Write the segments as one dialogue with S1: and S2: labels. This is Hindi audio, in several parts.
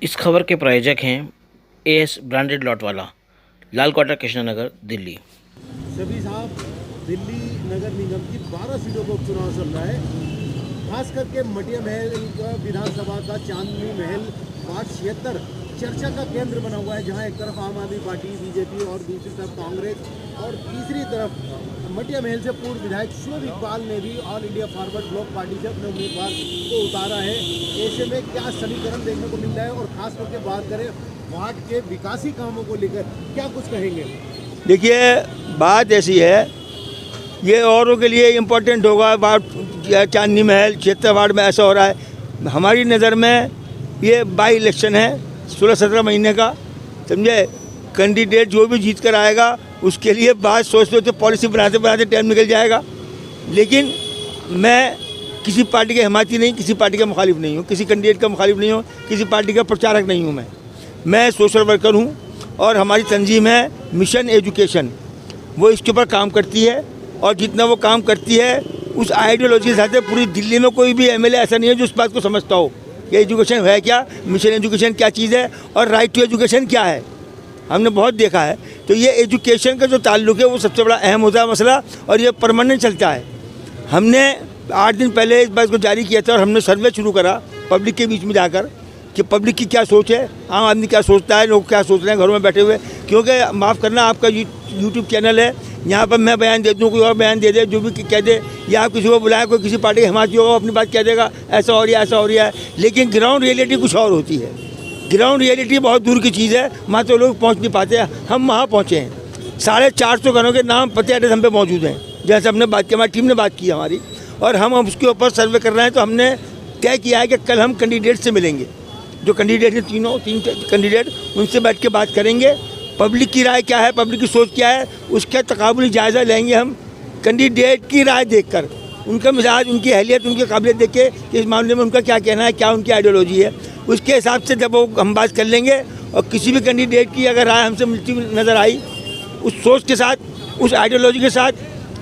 S1: इस खबर के प्रायोजक हैं एएस ब्रांडेड लॉट वाला, लाल क्वार्टर, कृष्णनगर, दिल्ली।
S2: शफी साहब, दिल्ली नगर निगम की 12 सीटों पर उपचुनाव चल रहा है। खास करके मटिया महल का विधानसभा का चांदनी महल वार्ड 76 चर्चा का केंद्र बना हुआ है, जहां एक तरफ आम आदमी पार्टी बीजेपी और दूसरी तरफ कांग्रेस और तीसरी तरफ मटिया महल से पूर्व विधायक शोएब इकबाल ने भी all India forward block party से अपने उम्मीदवार को उतारा है। ऐसे में क्या समीकरण देखने को मिल रहा है और खास करके बात करें वार्ड के विकासी कामों को लेकर, क्या कुछ कहेंगे?
S3: देखिए, बात ऐसी है, ये औरों के लिए इम्पोर्टेंट होगा। वार्ड चांदनी महल क्षेत्र वार्ड में ऐसा हो रहा है। हमारी नज़र में ये बाई इलेक्शन है 16-17 महीने का, समझे। कैंडिडेट जो भी जीत कर आएगा उसके लिए बात सोचते होते पॉलिसी बनाते बनाते टाइम निकल जाएगा। लेकिन मैं किसी पार्टी के हिमायती नहीं, किसी पार्टी का मुखालिफ नहीं हूँ, किसी कैंडिडेट का मुखालिफ नहीं हूँ, किसी पार्टी का प्रचारक नहीं हूँ। मैं सोशल वर्कर हूँ और हमारी तंजीम है मिशन एजुकेशन, वो इसके ऊपर काम करती है। और जितना वो काम करती है उस आइडियोलॉजी के साथ पूरी दिल्ली में कोई भी एमएलए ऐसा नहीं है जो उस बात को समझता हो कि एजुकेशन है क्या, मिशन एजुकेशन क्या चीज़ है और राइट टू एजुकेशन क्या है। हमने बहुत देखा है। तो ये एजुकेशन का जो ताल्लुक है वो सबसे बड़ा अहम होता है मसला, और ये परमानेंट चलता है। हमने 8 दिन पहले इस बात को जारी किया था और हमने सर्वे शुरू करा पब्लिक के बीच में जाकर कि पब्लिक की क्या सोच है, आम आदमी क्या सोचता है, लोग क्या सोच रहे हैं घरों में बैठे हुए। क्योंकि माफ़ करना, आपका यूट्यूब चैनल है, यहाँ पर मैं बयान दे दूँ, कोई और बयान दे दे, जो भी कह दे, या आप किसी को बुलाएं, कोई किसी पार्टी के हिमायती होगा, अपनी बात कह देगा, ऐसा हो रहा है, ऐसा हो रहा है। लेकिन ग्राउंड रियलिटी कुछ और होती है। ग्राउंड रियलिटी बहुत दूर की चीज़ है, वहाँ तो लोग पहुँच नहीं पाते। हम वहाँ पहुँचे हैं। 450 घरों के नाम पते एड्रेस हम पे मौजूद हैं, जैसे हमने बात की, हमारी टीम ने बात की हमारी, और हम उसके ऊपर सर्वे कर रहे हैं। तो हमने तय किया है कि कल हम कैंडिडेट से मिलेंगे, जो कैंडिडेट हैं तीन कैंडिडेट, उनसे बैठ के बात करेंगे। पब्लिक की राय क्या है, पब्लिक की सोच क्या है, उसका तकाबुली जायज़ा लेंगे हम। कैंडिडेट की राय देखकर, उनका मिजाज, उनकी अहलियत, उनकी काबिलियत देख के कि इस मामले में उनका क्या कहना है, क्या उनकी आइडियोलॉजी है, उसके हिसाब से जब वो हम बात कर लेंगे। और किसी भी कैंडिडेट की अगर राय हमसे मिलती हुई नज़र आई, उस सोच के साथ, उस आइडियोलॉजी के साथ,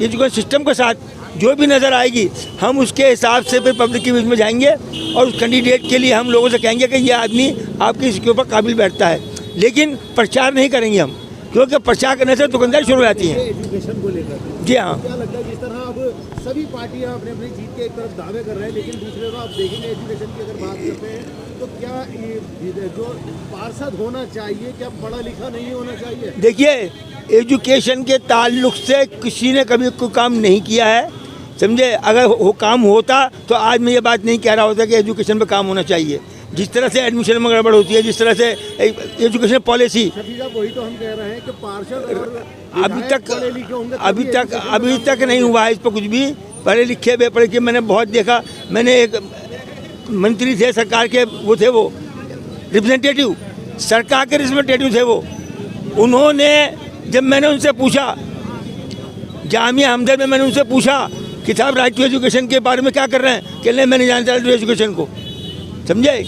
S3: एजुकेशन सिस्टम के साथ जो भी नज़र आएगी, हम उसके हिसाब से फिर पब्लिक के बीच में जाएंगे और उस कैंडिडेट के लिए हम लोगों से कहेंगे कि ये आदमी आपके इसके ऊपर काबिल बैठता है। लेकिन प्रचार नहीं करेंगे हम, क्योंकि प्रचार करने से दुकानदारी शुरू हो जाती है।
S2: एजुकेशन को लेकर
S3: जी हाँ,
S2: क्या लगता है, जिस तरह अब सभी पार्टियां अपने अपनी जीत के एक तरफ दावे कर रहे हैं, लेकिन दूसरे तरफ आप देखेंगे एजुकेशन की अगर बात करते हैं तो क्या ये जो पार्षद होना चाहिए, क्या पढ़ा लिखा नहीं होना चाहिए?
S3: देखिए, एजुकेशन के ताल्लुक से किसी ने कभी कोई काम नहीं किया है, समझे। अगर वो काम होता तो आज मैं ये बात नहीं कह रहा होता कि एजुकेशन पे काम होना चाहिए। जिस तरह से एडमिशन में गड़बड़ होती है, जिस तरह से एजुकेशन पॉलिसी,
S2: वही तो हम कह रहे हैं कि पार्षद और
S3: अभी तक नहीं हुआ है इस पर कुछ भी। पढ़े लिखे बेपढ़े के मैंने बहुत देखा। मैंने एक मंत्री थे सरकार के, वो थे वो रिप्रेजेंटेटिव, सरकार के रिप्रेजेंटेटिव थे वो। उन्होंने, जब मैंने उनसे पूछा जामिया हमदर्द में, मैंने उनसे पूछा कि साहब राइट टू एजुकेशन के बारे में क्या कर रहे हैं, कि नहीं मैं नहीं जानता राइट टू एजुकेशन को, समझे।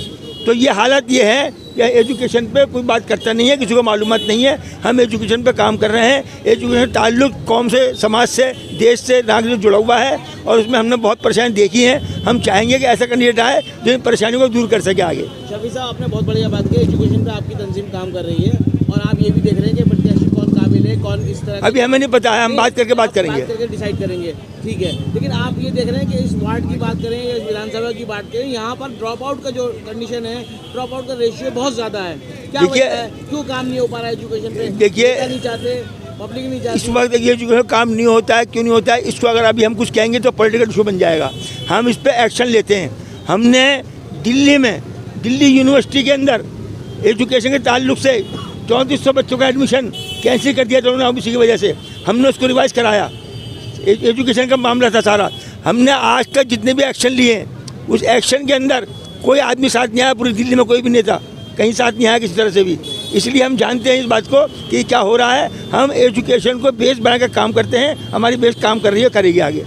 S3: तो ये हालत ये है कि एजुकेशन पे कोई बात करता नहीं है, किसी को मालूमात नहीं है। हम एजुकेशन पे काम कर रहे हैं। एजुकेशन ताल्लुक कौम से, समाज से, देश से, नागरिक से जुड़ा हुआ है और उसमें हमने बहुत परेशानी देखी है। हम चाहेंगे कि ऐसा कैंडिडेट आए जो इन परेशानियों को दूर कर सके आगे।
S4: शफी साहब, आपने बहुत बढ़िया बात की, एजुकेशन पे आपकी तंजीम काम कर रही है और आप ये भी देख रहे हैं कि प्रत्याशी कौन काबिल है, कौन इस तरह।
S3: अभी हमें नहीं पता है, हम बात करके बात करेंगे,
S4: डिसाइड करेंगे, ठीक है। लेकिन आप ये देख रहे हैं कि इस वार्ड की बात करें या विधानसभा की बात करें, यहाँ पर ड्रॉप आउट का जो कंडीशन है, ड्रॉप आउट का रेशियो बहुत ज़्यादा है। क्या वजह है, क्यों काम नहीं हो पा रहा है एजुकेशन पे?
S3: देखिए,
S4: नहीं चाहते, पब्लिक नहीं चाहती।
S3: इस वक्त ये एजुकेशन काम नहीं होता है, क्यों नहीं होता है, इसको अगर अभी हम कुछ कहेंगे तो पॉलिटिकल इशू बन जाएगा। हम इस पर एक्शन लेते हैं। हमने दिल्ली में, दिल्ली यूनिवर्सिटी के अंदर एजुकेशन के ताल्लुक से 3400 बच्चों का एडमिशन कैंसिल कर दिया था उन्होंने, इसी की वजह से हमने उसको रिवाइज कराया। एजुकेशन का मामला था सारा। हमने आज तक जितने भी एक्शन लिए हैं, उस एक्शन के अंदर कोई आदमी साथ नहीं आया, पूरी दिल्ली में कोई भी नेता कहीं साथ नहीं आया किसी तरह से भी। इसलिए हम जानते हैं इस बात को कि क्या हो रहा है। हम एजुकेशन को बेस बनाकर काम करते हैं, हमारी बेस काम कर रही है, करेगी आगे।